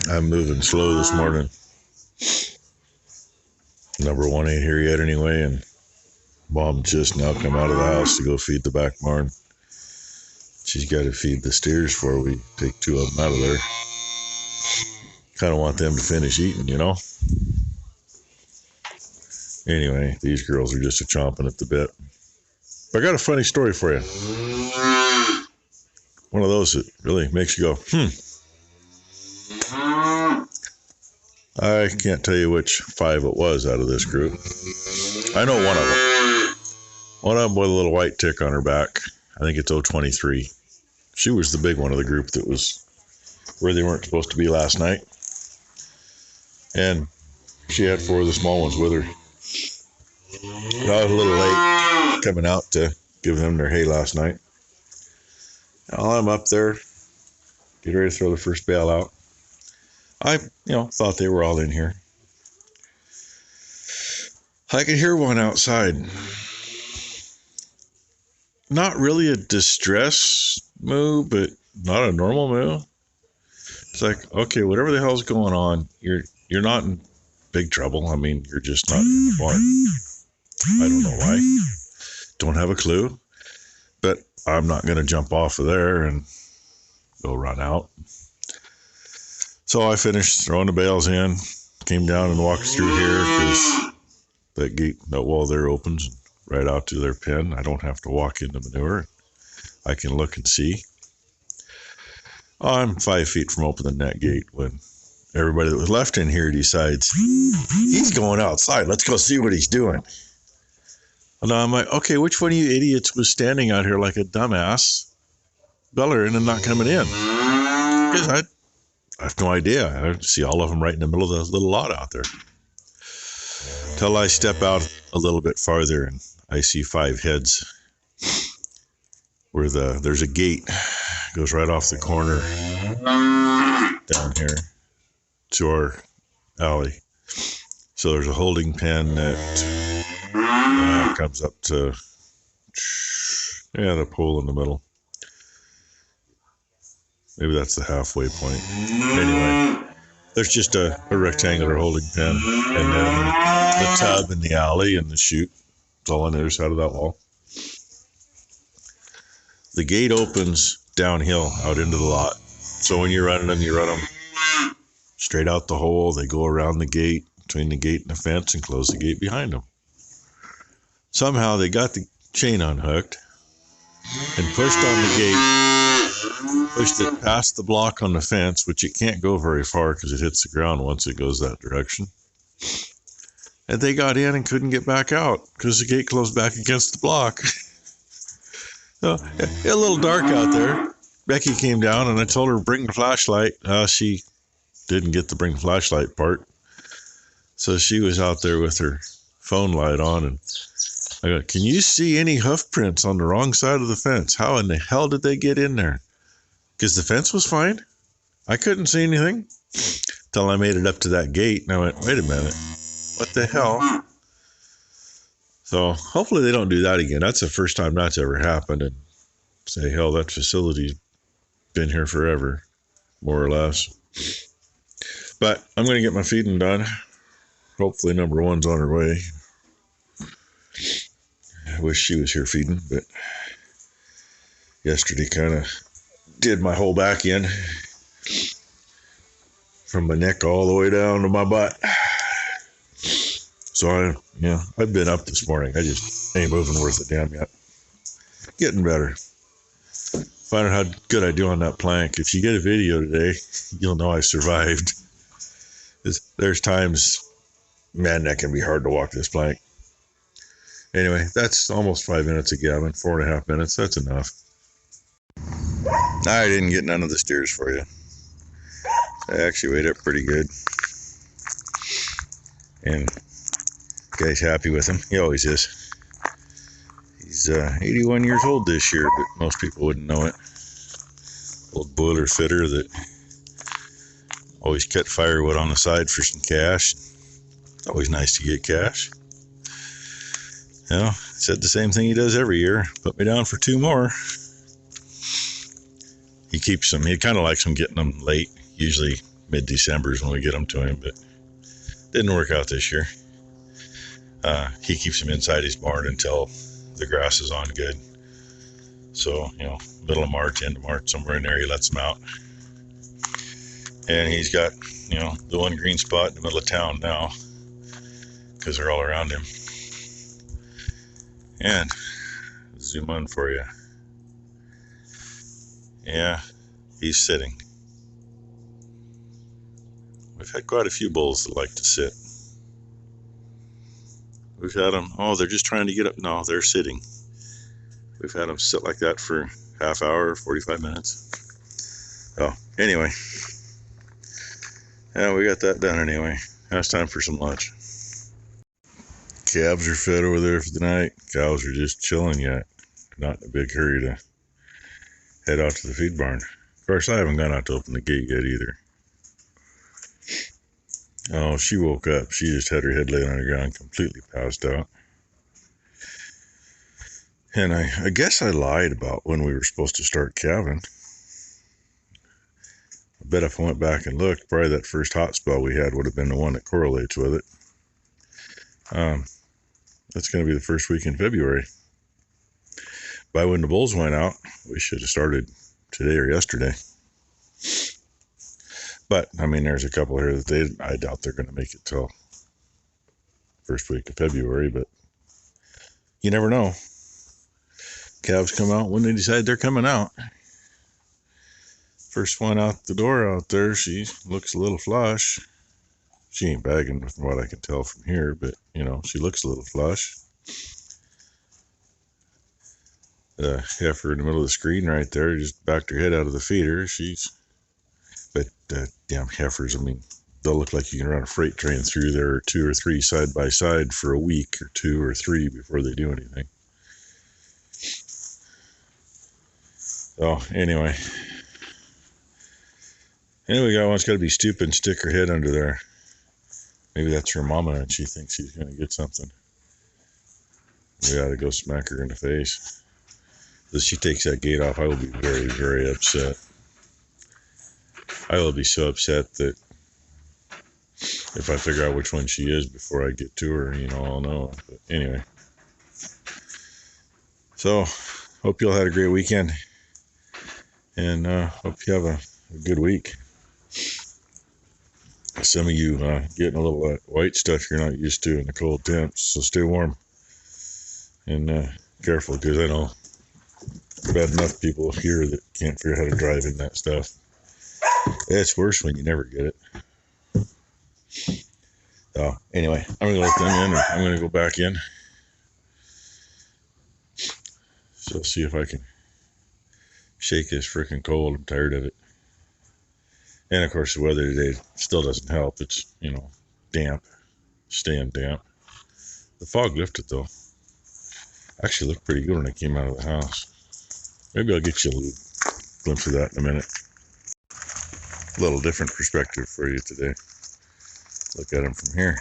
I'm moving slow this morning. Number one ain't here yet anyway, and Mom just now come out of the house to go feed the back barn. She's got to feed the steers before we take two of them out of there. Kind of want them to finish eating, you know? Anyway, these girls are just a chomping at the bit. I got a funny story for you. One of those that really makes you go, I can't tell you which 5 it was out of this group. I know one of them. One of them with a little white tick on her back. I think it's 023. She was the big one of the group that was where they weren't supposed to be last night. And she had 4 of the small ones with her. I was a little late coming out to give them their hay last night. While I'm up there, get ready to throw the first bale out. I, thought they were all in here. I could hear one outside. Not really a distress moo, but not a normal moo. It's like, okay, whatever the hell's going on, you're not in big trouble. I mean, you're just not in the barn. I don't know why. Don't have a clue. But I'm not going to jump off of there and go run out. So I finished throwing the bales in, came down and walked through here because that gate, that wall there opens right out to their pen. I don't have to walk into manure. I can look and see. I'm 5 feet from opening that gate when everybody that was left in here decides he's going outside. Let's go see what he's doing. And I'm like, okay, which one of you idiots was standing out here like a dumbass, bellering and not coming in? Because I have no idea. I see all of them right in the middle of the little lot out there. Till I step out a little bit farther and I see 5 heads where there's a gate goes right off the corner down here to our alley. So there's a holding pen that comes up to the pole in the middle. Maybe that's the halfway point. Anyway, there's just a rectangular holding pen, and then the tub and the alley and the chute. It's all on the other side of that wall. The gate opens downhill out into the lot. So when you're running them, you run them straight out the hole. They go around the gate, between the gate and the fence, and close the gate behind them. Somehow they got the chain unhooked and pushed on the gate, pushed it past the block on the fence, which it can't go very far because it hits the ground once it goes that direction. And they got in and couldn't get back out because the gate closed back against the block. So, a little dark out there. Becky came down and I told her bring the flashlight. She didn't get the bring flashlight part. So she was out there with her phone light on, and I go, can you see any hoof prints on the wrong side of the fence? How in the hell did they get in there? Because the fence was fine. I couldn't see anything till I made it up to that gate, and I went, wait a minute, what the hell? So hopefully they don't do that again. That's the first time that's ever happened. And say, hell, that facility's been here forever, more or less. But I'm going to get my feeding done. Hopefully number one's on her way. I wish she was here feeding, but yesterday kind of did my whole back end from my neck all the way down to my butt. So I've been up this morning. I just ain't moving worth a damn yet. Getting better. Finding how good I do on that plank. If you get a video today, you'll know I survived. There's times, man, that can be hard to walk this plank. Anyway, that's almost 5 minutes of gabbing, 4.5 minutes. That's enough. I didn't get none of the steers for you. I actually weighed up pretty good. And the guy's happy with him. He always is. He's 81 years old this year, but most people wouldn't know it. Old boiler fitter that always kept firewood on the side for some cash. It's always nice to get cash. Said the same thing he does every year. Put me down for 2 more. He keeps them. He kind of likes them getting them late. Usually Mid-December is when we get them to him, but didn't work out this year. He keeps them inside his barn until the grass is on good. So, middle of March, end of March, somewhere in there, he lets them out. And he's got, the one green spot in the middle of town now, because they're all around him. And zoom in for you. Yeah, he's sitting. We've had quite a few bulls that like to sit. We've had them, they're just trying to get up. No, they're sitting. We've had them sit like that for half hour, 45 minutes. Oh, anyway. Yeah, we got that done anyway. Now it's time for some lunch. Calves are fed over there for the night. Cows are just chilling yet. Not in a big hurry to head out to the feed barn. Of course, I haven't gone out to open the gate yet either. Oh, she woke up. She just had her head laid on the ground, completely passed out. And I guess I lied about when we were supposed to start calving. I bet if I went back and looked, probably that first hot spell we had would have been the one that correlates with it. That's going to be the first week in February. By when the bulls went out, we should have started today or yesterday. But, there's a couple here that I doubt they're going to make it till first week of February, but you never know. Calves come out when they decide they're coming out. First one out the door out there, she looks a little flush. She ain't bagging from what I can tell from here, but, she looks a little flush. The heifer in the middle of the screen right there just backed her head out of the feeder. But damn heifers, they'll look like you can run a freight train through there, 2 or 3 side by side for a week or 2 or 3 before they do anything. So anyway, we got one's got to be stupid and stick her head under there. Maybe that's her mama and she thinks she's going to get something. We ought to go smack her in the face. If she takes that gate off, I will be very, very upset. I will be so upset that if I figure out which one she is before I get to her, I'll know. But anyway. So, hope you all had a great weekend. And hope you have a good week. Some of you getting a little white stuff you're not used to in the cold temps, so stay warm. And careful, because I know I've had enough people here that can't figure out how to drive in that stuff. It's worse when you never get it. So anyway, I'm going to let them in, or I'm going to go back in. So see if I can shake this freaking cold. I'm tired of it. And of course the weather today still doesn't help. It's, damp, staying damp. The fog lifted though. Actually looked pretty good when I came out of the house. Maybe I'll get you a little glimpse of that in a minute. A little different perspective for you today. Look at them from here.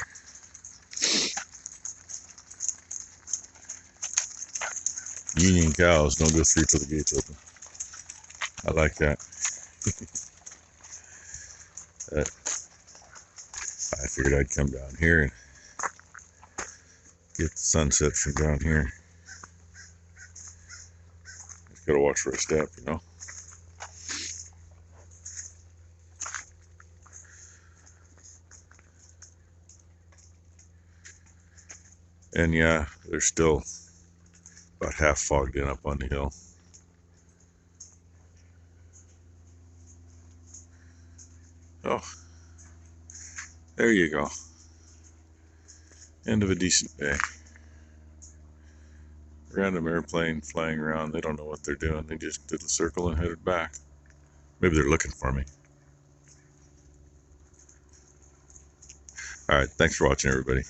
Union cows don't go through till the gate's open. I like that. I figured I'd come down here and get the sunset from down here. Just gotta watch where I step, And yeah, they're still about half fogged in up on the hill. Oh, there you go. End of a decent day. Random airplane flying around. They don't know what they're doing. They just did a circle and headed back. Maybe they're looking for me. All right, thanks for watching, everybody.